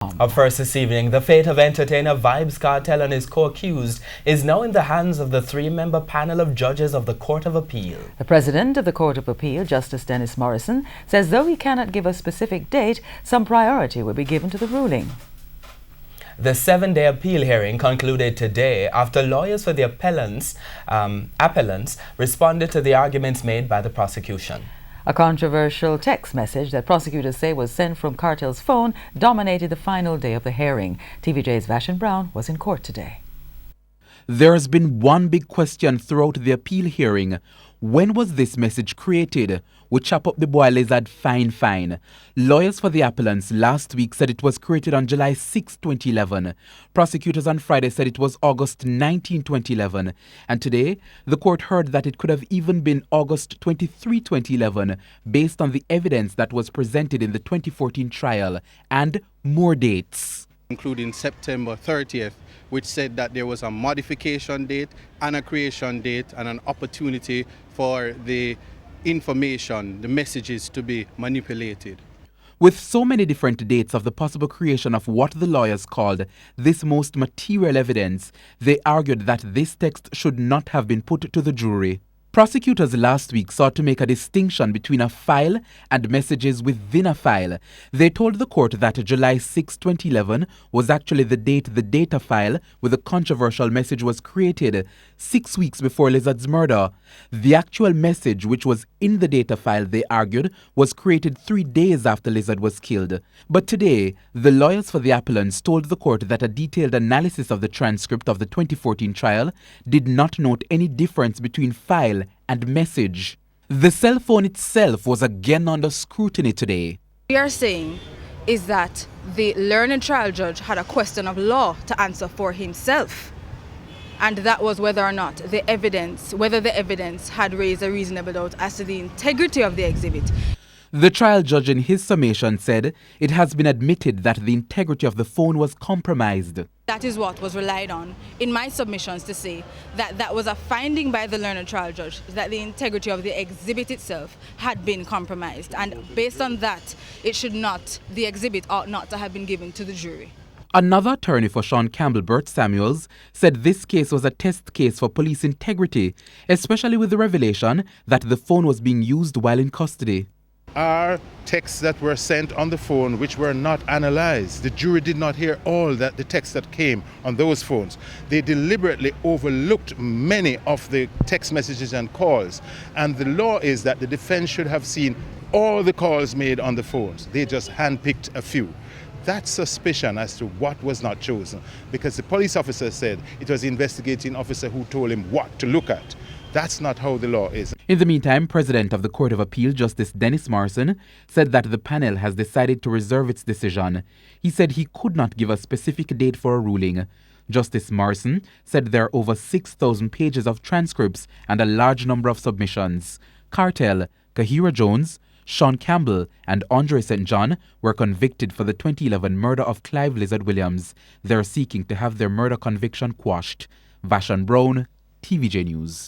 Up first this evening, the fate of entertainer Vybz Kartel and his co-accused is now in the hands of the three-member panel of judges of the Court of Appeal. The President of the Court of Appeal, Justice Dennis Morrison, says though he cannot give a specific date, some priority will be given to the ruling. The 7-day appeal hearing concluded today after lawyers for the appellants responded to the arguments made by the prosecution. A controversial text message that prosecutors say was sent from Kartel's phone dominated the final day of the hearing. TVJ's Vashon Brown was in court today. There has been one big question throughout the appeal hearing. When was this message created? We chop up the boy lizard fine. Lawyers for the appellants last week said it was created on July 6, 2011. Prosecutors on Friday said it was August 19, 2011. And today, the court heard that it could have even been August 23, 2011, based on the evidence that was presented in the 2014 trial, and more dates. Including September 30th, which said that there was a modification date and a creation date and an opportunity for the information, the messages to be manipulated. With so many different dates of the possible creation of what the lawyers called this most material evidence, they argued that this text should not have been put to the jury. Prosecutors last week sought to make a distinction between a file and messages within a file. They told the court that July 6, 2011 was actually the date the data file with the controversial message was created, 6 weeks before Lizard's murder. The actual message, which was in the data file, they argued, was created 3 days after Lizard was killed. But today, the lawyers for the appellants told the court that a detailed analysis of the transcript of the 2014 trial did not note any difference between file and message. The cell phone itself was again under scrutiny today. What we are saying is that the learned trial judge had a question of law to answer for himself. And that was whether or not whether the evidence had raised a reasonable doubt as to the integrity of the exhibit. The trial judge in his summation said it has been admitted that the integrity of the phone was compromised. That is what was relied on in my submissions to say that that was a finding by the learned trial judge, that the integrity of the exhibit itself had been compromised. And based on that, the exhibit ought not to have been given to the jury. Another attorney for Sean Campbell, Bert Samuels, said this case was a test case for police integrity, especially with the revelation that the phone was being used while in custody. Are texts that were sent on the phone which were not analyzed. The jury did not hear all the texts that came on those phones. They deliberately overlooked many of the text messages and calls. And the law is that the defense should have seen all the calls made on the phones. They just handpicked a few. That's suspicion as to what was not chosen, because the police officer said it was the investigating officer who told him what to look at. That's not how the law is. In the meantime, President of the Court of Appeal, Justice Dennis Morrison, said that the panel has decided to reserve its decision. He said he could not give a specific date for a ruling. Justice Morrison said there are over 6,000 pages of transcripts and a large number of submissions. Kartel, Kahira Jones, Sean Campbell and Andre St. John were convicted for the 2011 murder of Clive Lizard Williams. They are seeking to have their murder conviction quashed. Vashon Brown, TVJ News.